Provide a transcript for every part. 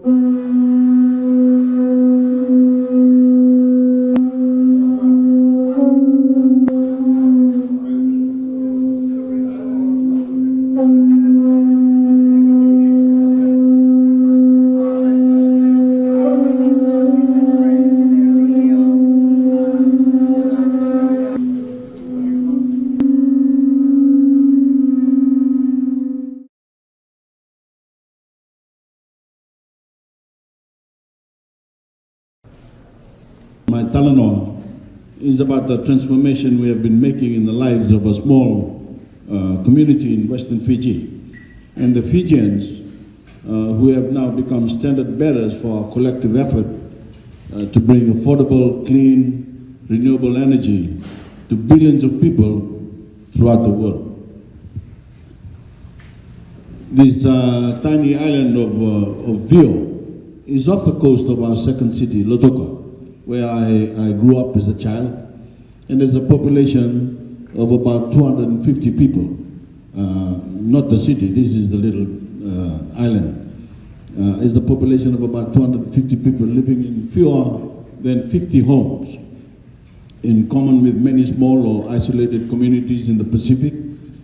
My Talanoa is about the transformation we have been making in the lives of a small community in Western Fiji. And the Fijians, who have now become standard bearers for our collective effort to bring affordable, clean, renewable energy to billions of people throughout the world. This tiny island of Vio is off the coast of our second city, Lautoka, where I grew up as a child, and there's a population of about 250 people. Not the city, this is the little island. Is the population of about 250 people living in fewer than 50 homes, in common with many small or isolated communities in the Pacific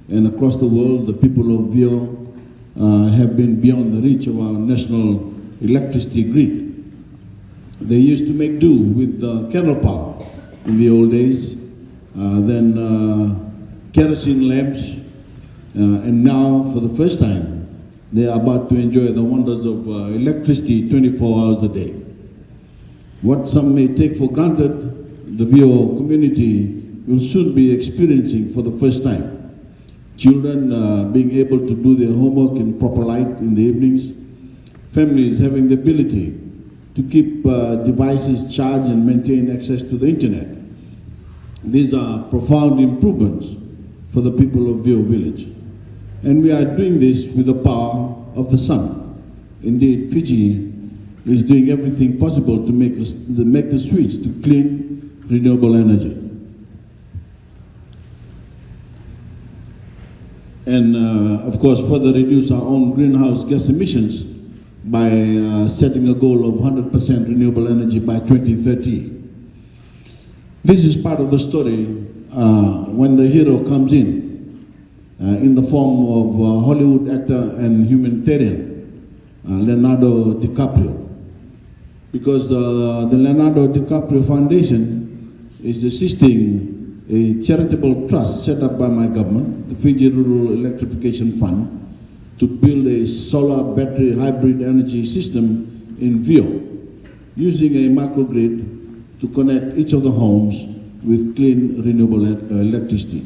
and across the world. The people of Vio have been beyond the reach of our national electricity grid. They used to make do with candle power in the old days, then kerosene lamps, and now, for the first time, they are about to enjoy the wonders of electricity 24 hours a day. What some may take for granted, the Vio community will soon be experiencing for the first time. Children being able to do their homework in proper light in the evenings, families having the ability to keep devices charged and maintain access to the internet. These are profound improvements for the people of Vio village. And we are doing this with the power of the sun. Indeed, Fiji is doing everything possible to make the switch to clean, renewable energy. And of course, further reduce our own greenhouse gas emissions by setting a goal of 100% renewable energy by 2030. This is part of the story when the hero comes in the form of Hollywood actor and humanitarian Leonardo DiCaprio. Because the Leonardo DiCaprio Foundation is assisting a charitable trust set up by my government, the Fiji Rural Electrification Fund, to build a solar battery hybrid energy system in Vio, using a microgrid to connect each of the homes with clean, renewable electricity.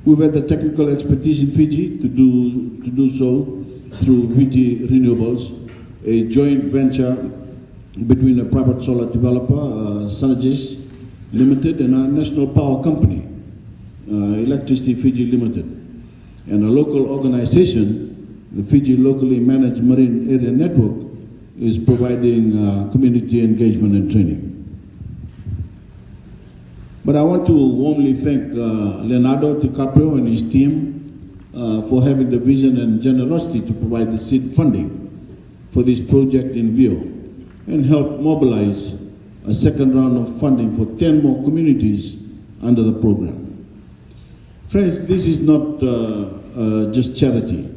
We've had the technical expertise in Fiji to do so through Fiji Renewables, a joint venture between a private solar developer, Synergis Limited, and our national power company, Electricity Fiji Limited, and a local organization, the Fiji Locally Managed Marine Area Network, is providing community engagement and training. But I want to warmly thank Leonardo DiCaprio and his team for having the vision and generosity to provide the seed funding for this project in Vio and help mobilize a second round of funding for 10 more communities under the program. Friends, this is not just charity.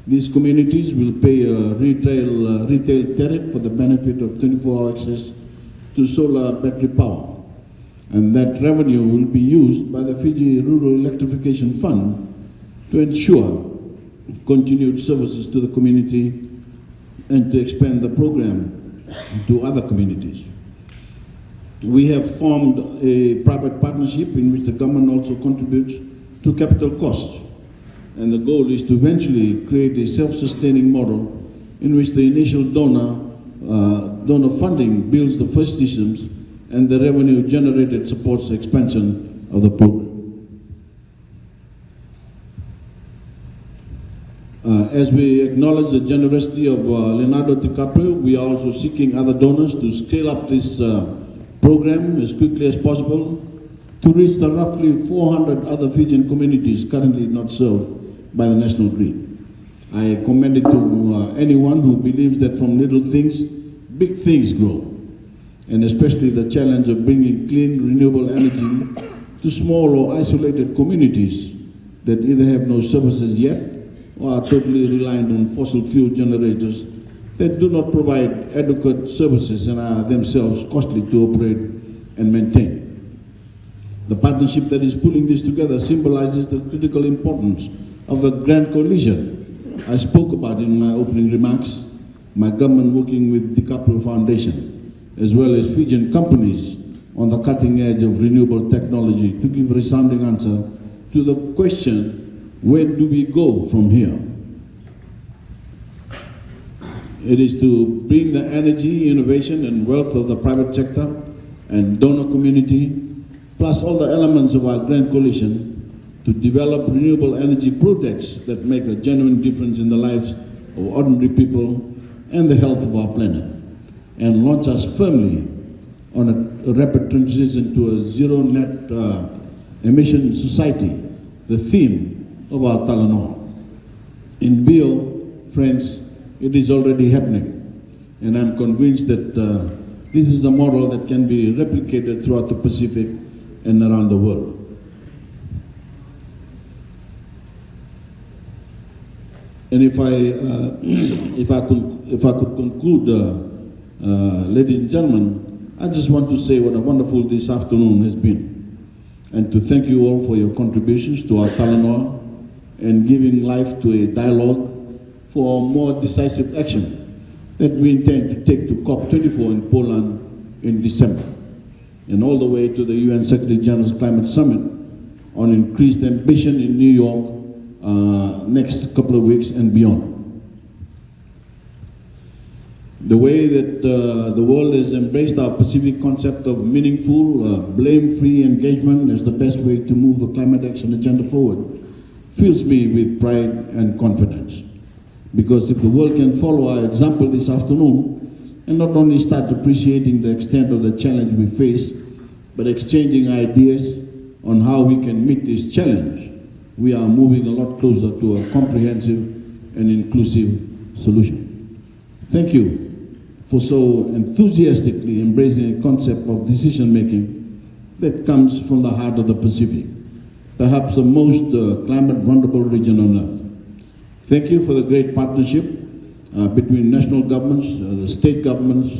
These communities will pay a retail tariff for the benefit of 24-hour access to solar battery power. And that revenue will be used by the Fiji Rural Electrification Fund to ensure continued services to the community and to expand the program to other communities. We have formed a private partnership in which the government also contributes to capital costs. And the goal is to eventually create a self-sustaining model in which the initial donor funding builds the first systems and the revenue generated supports the expansion of the program. As we acknowledge the generosity of Leonardo DiCaprio, we are also seeking other donors to scale up this program as quickly as possible to reach the roughly 400 other Fijian communities currently not served by the national grid. I commend it to anyone who believes that from little things, big things grow. And especially the challenge of bringing clean, renewable energy to small or isolated communities that either have no services yet or are totally reliant on fossil fuel generators that do not provide adequate services and are themselves costly to operate and maintain. The partnership that is pulling this together symbolizes the critical importance of the Grand Coalition I spoke about in my opening remarks. My government working with DiCaprio Foundation, as well as Fijian companies on the cutting edge of renewable technology to give a resounding answer to the question, where do we go from here? It is to bring the energy, innovation, and wealth of the private sector and donor community, plus all the elements of our Grand Coalition, to develop renewable energy projects that make a genuine difference in the lives of ordinary people and the health of our planet, and launch us firmly on a rapid transition to a zero net emission society, the theme of our Talanoa. In Bio, friends, it is already happening, and I'm convinced that this is a model that can be replicated throughout the Pacific and around the world. And if I could conclude, ladies and gentlemen, I just want to say what a wonderful this afternoon has been, and to thank you all for your contributions to our Talanoa and giving life to a dialogue for more decisive action that we intend to take to COP24 in Poland in December, and all the way to the UN Secretary General's Climate Summit on increased ambition in New York next couple of weeks and beyond. The way that the world has embraced our Pacific concept of meaningful, blame-free engagement as the best way to move the climate action agenda forward fills me with pride and confidence. Because if the world can follow our example this afternoon and not only start appreciating the extent of the challenge we face, but exchanging ideas on how we can meet this challenge, we are moving a lot closer to a comprehensive and inclusive solution. Thank you for so enthusiastically embracing a concept of decision-making that comes from the heart of the Pacific, perhaps the most climate vulnerable region on Earth. Thank you for the great partnership between national governments, the state governments,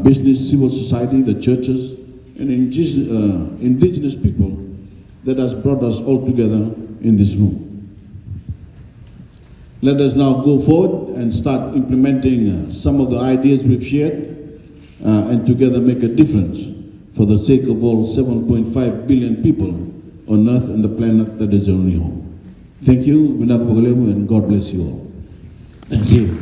business, civil society, the churches, and indigenous people that has brought us all together in this room. Let us now go forward and start implementing some of the ideas we've shared and together make a difference for the sake of all 7.5 billion people on Earth and the planet that is our only home. Thank you, and God bless you all. Thank you.